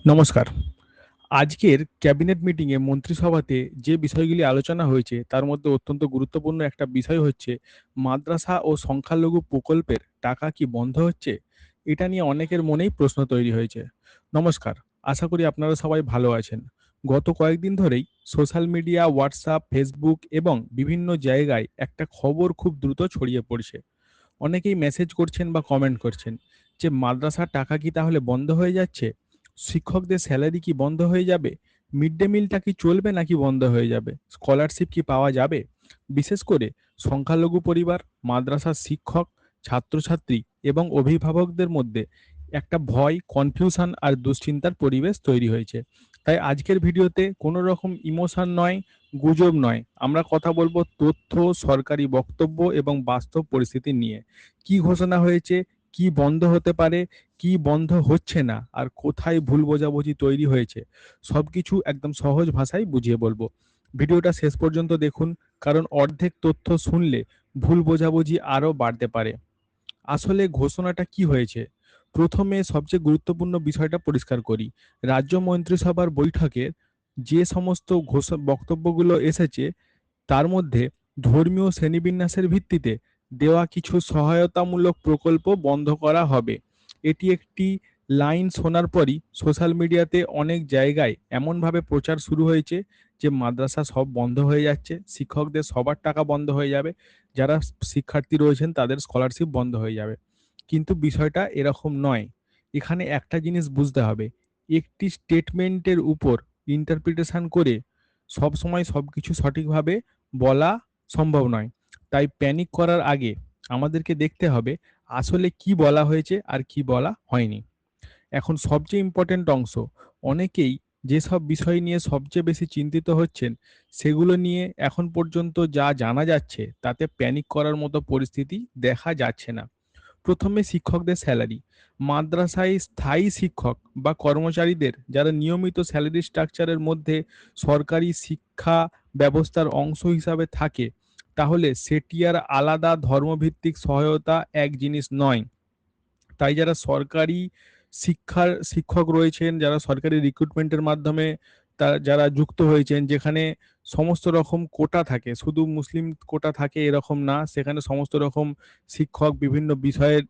নমস্কার। আজকের ক্যাবিনেট মিটিংয়ে মন্ত্রিসভাতে যে বিষয়গুলি আলোচনা হয়েছে তার মধ্যে অত্যন্ত গুরুত্বপূর্ণ একটা বিষয় হচ্ছে মাদ্রাসা ও সংখ্যালঘু প্রকল্পের টাকা কি বন্ধ হচ্ছে? এটা নিয়ে অনেকের মনেই প্রশ্ন তৈরি হয়েছে। নমস্কার, আশা করি আপনারা সবাই ভালো আছেন। গত কয়েকদিন ধরেই সোশ্যাল মিডিয়া, হোয়াটসঅ্যাপ, ফেসবুক এবং বিভিন্ন জায়গায় একটা খবর খুব দ্রুত ছড়িয়ে পড়ছে। অনেকেই মেসেজ করছেন বা কমেন্ট করছেন যে মাদ্রাসার টাকা কি তাহলে বন্ধ হয়ে যাচ্ছে, শিক্ষকদের স্যালারি কি বন্ধ হয়ে যাবে, মিড ডে মিলটা কি চলবে নাকি বন্ধ হয়ে যাবে, স্কলারশিপ কি পাওয়া যাবে। বিশেষ করে সংখ্যালঘু পরিবার, মাদ্রাসার শিক্ষক, ছাত্রছাত্রী এবং অভিভাবকদের মধ্যে একটা ভয়, কনফিউশন আর দুশ্চিন্তার পরিবেশ তৈরি হয়েছে। তাই আজকের ভিডিওতে কোনো রকম ইমোশন নয়, গুজব নয়, আমরা কথা বলবো তথ্য, সরকারি বক্তব্য এবং বাস্তব পরিস্থিতি নিয়ে। কি ঘোষণা হয়েছে, কি বন্ধ হতে পারে, কি বন্ধ হচ্ছে না, আর কোথায় ভুল বোঝাবুঝি তৈরি হয়েছে, সবকিছু একদম সহজ ভাষায় বুঝিয়ে বলবো। ভিডিওটা শেষ পর্যন্ত দেখুন, কারণ অর্ধেক তথ্য শুনলে ভুল বোঝাবুঝি আরো বাড়তে পারে। আসলে ঘোষণাটা কি হয়েছে? প্রথমে সবচেয়ে গুরুত্বপূর্ণ বিষয়টা পরিষ্কার করি। রাজ্য মন্ত্রিসভার বৈঠকের যে সমস্ত বক্তব্যগুলো এসেছে তার মধ্যে ধর্মীয় শ্রেণীবিন্যাসের ভিত্তিতে দেওয়া কিছু সহায়তামূলক প্রকল্প বন্ধ করা হবে। এটি একটি লাইন শোনার পরই সোশ্যাল মিডিয়াতে অনেক জায়গায় এমনভাবে প্রচার শুরু হয়েছে যে মাদ্রাসা সব বন্ধ হয়ে যাচ্ছে, শিক্ষকদের সবার টাকা বন্ধ হয়ে যাবে, যারা শিক্ষার্থী রয়েছেন তাদের স্কলারশিপ বন্ধ হয়ে যাবে। কিন্তু বিষয়টা এরকম নয়। এখানে একটা জিনিস বুঝতে হবে, একটি স্টেটমেন্টের উপর ইন্টারপ্রিটেশন করে সবসময় সবকিছু সঠিকভাবে বলা সম্ভব নয়। তাই প্যানিক করার আগে আমাদেরকে দেখতে হবে আসলে কি বলা হয়েছে আর কি বলা হয়নি। এখন সবচেয়ে ইম্পর্টেন্ট অংশ, অনেকেই যেসব বিষয় নিয়ে সবচেয়ে বেশি চিন্তিত হচ্ছেন সেগুলো নিয়ে এখন পর্যন্ত যা জানা যাচ্ছে তাতে প্যানিক করার মতো পরিস্থিতি দেখা যাচ্ছে না। প্রথমে শিক্ষকদের স্যালারি। মাদ্রাসায় স্থায়ী শিক্ষক বা কর্মচারীদের যারা নিয়মিত স্যালারি স্ট্রাকচারের মধ্যে সরকারি শিক্ষা ব্যবস্থার অংশ হিসাবে থাকে, তাহলে সেটি আর আলাদা ধর্মভিত্তিক সহায়তা এক জিনিস নয়। তাই যারা সরকারি শিক্ষক রয়েছেন, যারা সরকারি রিক্রুটমেন্টের মাধ্যমে যারা যুক্ত হয়েছেন, যেখানে সমস্ত রকম কোটা থাকে, শুধু মুসলিম কোটা থাকে এরকম না, সেখানে সমস্ত রকম শিক্ষক বিভিন্ন বিষয়ের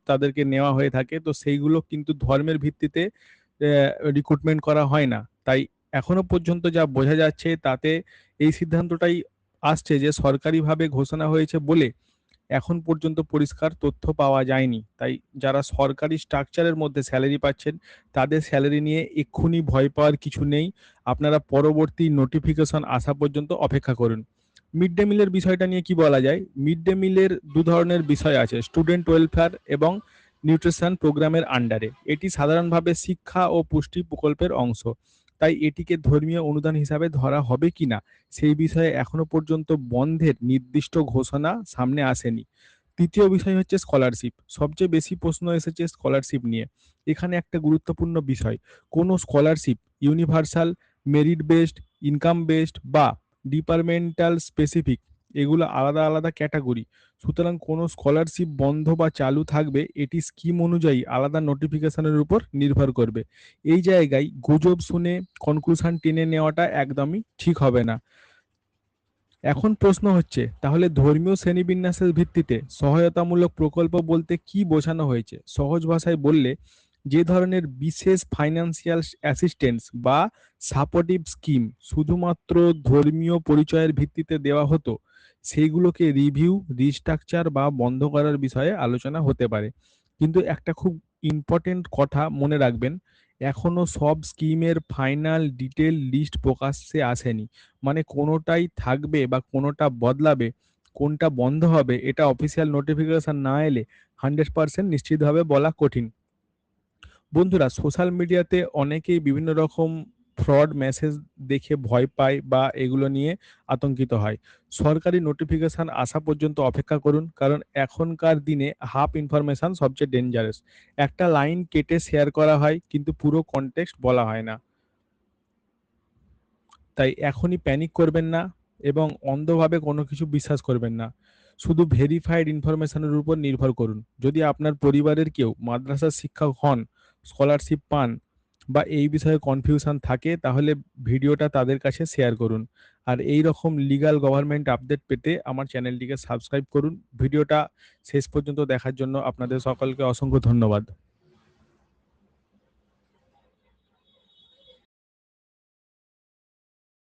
তাদেরকে নেওয়া হয়ে থাকে, তো সেইগুলো কিন্তু ধর্মের ভিত্তিতে রিক্রুটমেন্ট করা হয় না। তাই এখনো পর্যন্ত যা বোঝা যাচ্ছে তাতে এই সিদ্ধান্তটাই আসছে যে সরকারিভাবে ঘোষণা হয়েছে বলে এখন পর্যন্ত পরিষ্কার তথ্য পাওয়া যায়নি। তাই যারা সরকারি স্ট্রাকচারের মধ্যে স্যালারি পাচ্ছেন তাদের স্যালারি নিয়ে এক্ষুনি ভয় পাওয়ার কিছু নেই। আপনারা পরবর্তী নোটিফিকেশন আসা পর্যন্ত অপেক্ষা করুন। মিড ডে মিলের বিষয়টা নিয়ে কি বলা যায়? মিড ডে মিলের দু ধরনের বিষয় আছে, স্টুডেন্ট ওয়েলফেয়ার এবং নিউট্রিশন প্রোগ্রামের আন্ডারে। এটি সাধারণভাবে শিক্ষা ও পুষ্টি প্রকল্পের অংশ। তাই এটিকে ধর্মীয় অনুদান হিসাবে ধরা হবে কিনা সেই বিষয়ে এখনো পর্যন্ত বন্ধের নির্দিষ্ট ঘোষণা সামনে আসেনি। তৃতীয় বিষয় হচ্ছে স্কলারশিপ। সবচেয়ে বেশি প্রশ্ন এসেছে স্কলারশিপ নিয়ে। এখানে একটা গুরুত্বপূর্ণ বিষয়, কোনো scholarship universal, merit based, income based বা ডিপার্টমেন্টাল স্পেসিফিক, এগুলো আলাদা আলাদা ক্যাটাগরি। সুতরাং কোনো স্কলারশিপ বন্ধ বা চালু থাকবে এটি স্কিম অনুযায়ী আলাদা নোটিফিকেশনের উপর নির্ভর করবে। এই জায়গায় গুজব শুনে কনক্লুশন টেনে নেওয়াটা একদমই ঠিক হবে না। এখন প্রশ্ন হচ্ছে তাহলে ধর্মীয় শ্রেণীবিন্যাসের ভিত্তিতে সহায়তামূলক প্রকল্প বলতে কি বোঝানো হয়েছে? সহজ ভাষায় বললে, যে ধরনের বিশেষ ফাইন্যান্সিয়াল অ্যাসিস্ট্যান্স বা সাপোর্টিভ স্কিম শুধুমাত্র ধর্মীয় পরিচয়ের ভিত্তিতে দেওয়া হতো, সেইগুলোকে রিভিউ, রিস্ট্রাকচার বা বন্ধ করার বিষয়ে আলোচনা হতে পারে। কিন্তু একটা খুব ইম্পর্টেন্ট কথা মনে রাখবেন, এখনো সব স্কিমের ফাইনাল ডিটেল লিস্ট প্রকাশ্যে আসেনি। মানে কোনোটাই থাকবে বা কোনোটা বদলাবে, কোনটা বন্ধ হবে, এটা অফিসিয়াল নোটিফিকেশন না এলে 100% নিশ্চিতভাবে বলা কঠিন। বন্ধুরা, সোশ্যাল মিডিয়াতে অনেকেই বিভিন্ন রকম ফ্রড মেসেজ দেখে ভয় পায় বা এগুলো নিয়ে আতঙ্কিত হয়। সরকারি নোটিফিকেশন আসা পর্যন্ত অপেক্ষা করুন, কারণ এখনকার দিনে হাফ ইনফরমেশন সবচেয়ে ডেঞ্জারাস। একটা লাইন কেটে শেয়ার করা হয় কিন্তু পুরো কনটেক্সট বলা হয় না। তাই এখনই প্যানিক করবেন না এবং অন্ধভাবে কোনো কিছু বিশ্বাস করবেন না। শুধু ভেরিফাইড ইনফরমেশনের উপর নির্ভর করুন। যদি আপনার পরিবারের কেউ মাদ্রাসার শিক্ষক হন, স্কলারশিপ পান বা এই বিষয়ে কনফিউশন থাকে, তাহলে ভিডিওটা তাদের কাছে শেয়ার করুন। আর এই রকম লিগ্যাল গভর্নমেন্ট আপডেট পেতে আমার চ্যানেলটিকে সাবস্ক্রাইব করুন। ভিডিওটা শেষ পর্যন্ত দেখার জন্য আপনাদের সকলকে অসংখ্য ধন্যবাদ।